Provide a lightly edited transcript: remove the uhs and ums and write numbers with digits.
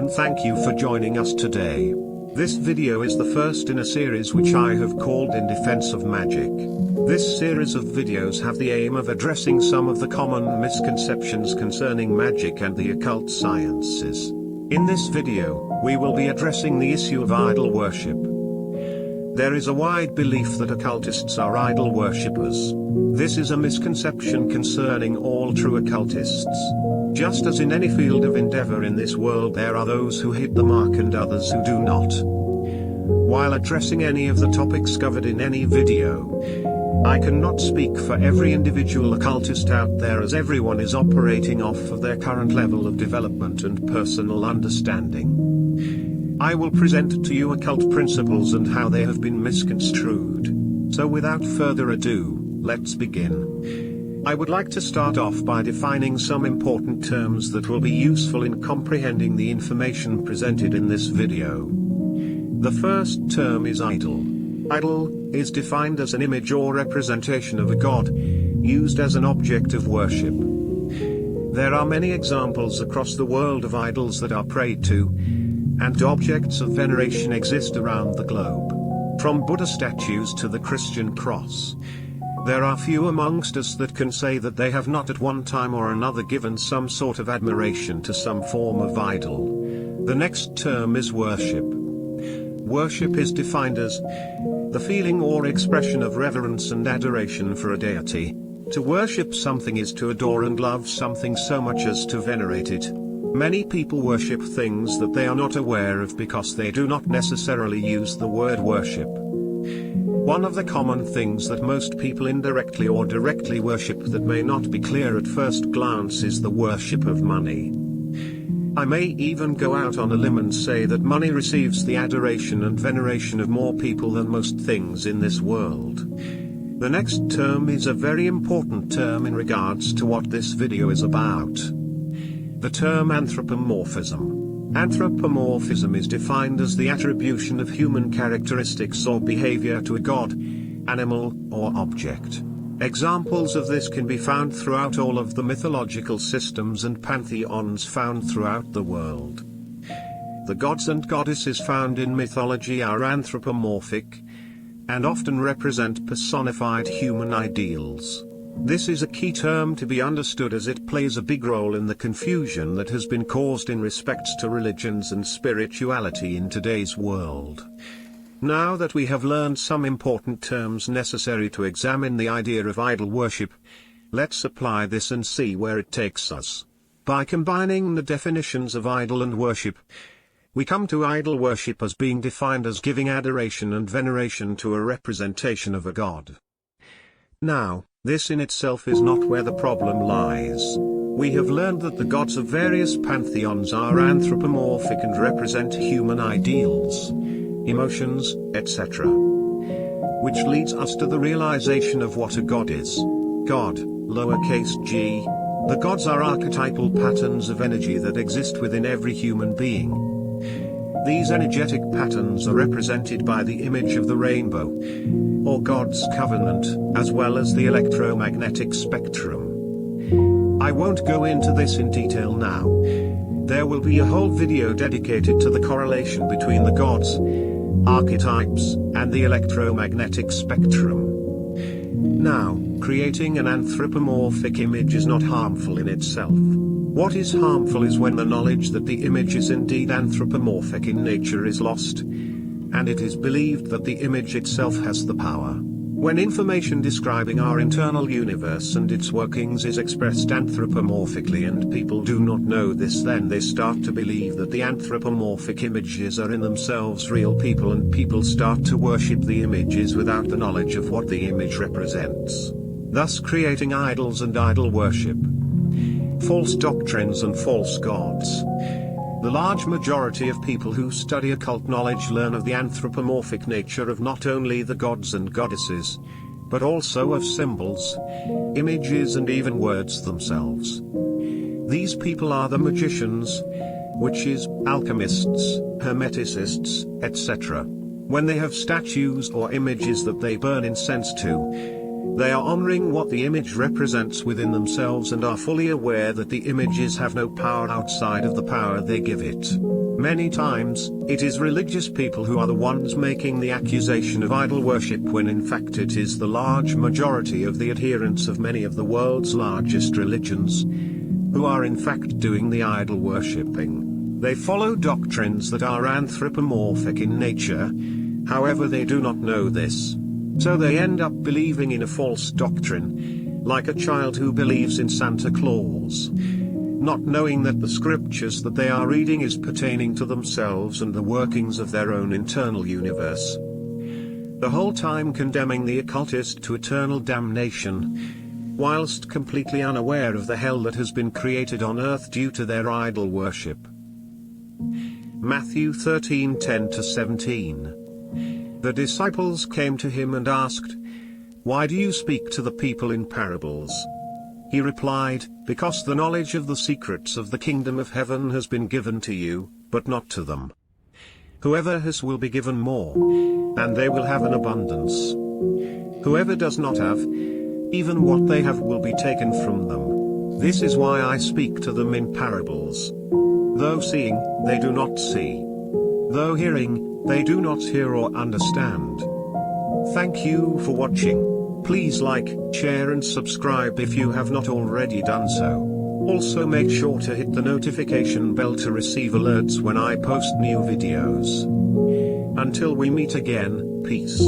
and thank you for joining us today. This video is the first in a series which I have called In Defense of Magic. This series of videos have the aim of addressing some of the common misconceptions concerning magic and the occult sciences. In this video, we will be addressing the issue of idol worship. There is a wide belief that occultists are idol worshippers. This is a misconception concerning all true occultists. Just as in any field of endeavor in this world, there are those who hit the mark and others who do not. While addressing any of the topics covered in any video, I cannot speak for every individual occultist out there, as everyone is operating off of their current level of development and personal understanding. I will present to you occult principles and how they have been misconstrued. So without further ado, let's begin. I would like to start off by defining some important terms that will be useful in comprehending the information presented in this video. The first term is idol. Idol is defined as an image or representation of a god, used as an object of worship. There are many examples across the world of idols that are prayed to, and objects of veneration exist around the globe. From Buddha statues to the Christian cross, there are few amongst us that can say that they have not at one time or another given some sort of admiration to some form of idol. The next term is worship. Worship is defined as the feeling or expression of reverence and adoration for a deity. To worship something is to adore and love something so much as to venerate it. Many people worship things that they are not aware of because they do not necessarily use the word worship. One of the common things that most people indirectly or directly worship that may not be clear at first glance is the worship of money. I may even go out on a limb and say that money receives the adoration and veneration of more people than most things in this world. The next term is a very important term in regards to what this video is about. The term anthropomorphism. Anthropomorphism is defined as the attribution of human characteristics or behavior to a god, animal, or object. Examples of this can be found throughout all of the mythological systems and pantheons found throughout the world. The gods and goddesses found in mythology are anthropomorphic, and often represent personified human ideals. This is a key term to be understood, as it plays a big role in the confusion that has been caused in respects to religions and spirituality in today's world. Now that we have learned some important terms necessary to examine the idea of idol worship, let's apply this and see where it takes us. By combining the definitions of idol and worship, we come to idol worship as being defined as giving adoration and veneration to a representation of a god. Now, this in itself is not where the problem lies. We have learned that the gods of various pantheons are anthropomorphic and represent human ideals, emotions, etc. Which leads us to the realization of what a god is. God, lowercase g. The gods are archetypal patterns of energy that exist within every human being. These energetic patterns are represented by the image of the rainbow, or God's covenant, as well as the electromagnetic spectrum. I won't go into this in detail now. There will be a whole video dedicated to the correlation between the gods, archetypes, and the electromagnetic spectrum. Now, creating an anthropomorphic image is not harmful in itself. What is harmful is when the knowledge that the image is indeed anthropomorphic in nature is lost, and it is believed that the image itself has the power. When information describing our internal universe and its workings is expressed anthropomorphically and people do not know this, then they start to believe that the anthropomorphic images are in themselves real people, and people start to worship the images without the knowledge of what the image represents, thus creating idols and idol worship, false doctrines and false gods. The large majority of people who study occult knowledge learn of the anthropomorphic nature of not only the gods and goddesses, but also of symbols, images, and even words themselves. These people are the magicians, witches, alchemists, hermeticists, etc. When they have statues or images that they burn incense to, they are honoring what the image represents within themselves and are fully aware that the images have no power outside of the power they give it. Many times, it is religious people who are the ones making the accusation of idol worship when in fact it is the large majority of the adherents of many of the world's largest religions who are in fact doing the idol worshipping. They follow doctrines that are anthropomorphic in nature, however they do not know this. So they end up believing in a false doctrine, like a child who believes in Santa Claus, not knowing that the scriptures that they are reading is pertaining to themselves and the workings of their own internal universe. The whole time condemning the occultist to eternal damnation, whilst completely unaware of the hell that has been created on earth due to their idol worship. Matthew 13:10-17. The disciples came to him and asked, "Why do you speak to the people in parables?" He replied, "Because the knowledge of the secrets of the kingdom of heaven has been given to you, but not to them. Whoever has will be given more, and they will have an abundance. Whoever does not have, even what they have will be taken from them. This is why I speak to them in parables. Though seeing, they do not see. Though hearing, they do not hear or understand." Thank you for watching. Please like, share and subscribe if you have not already done so. Also make sure to hit the notification bell to receive alerts when I post new videos. Until we meet again, peace.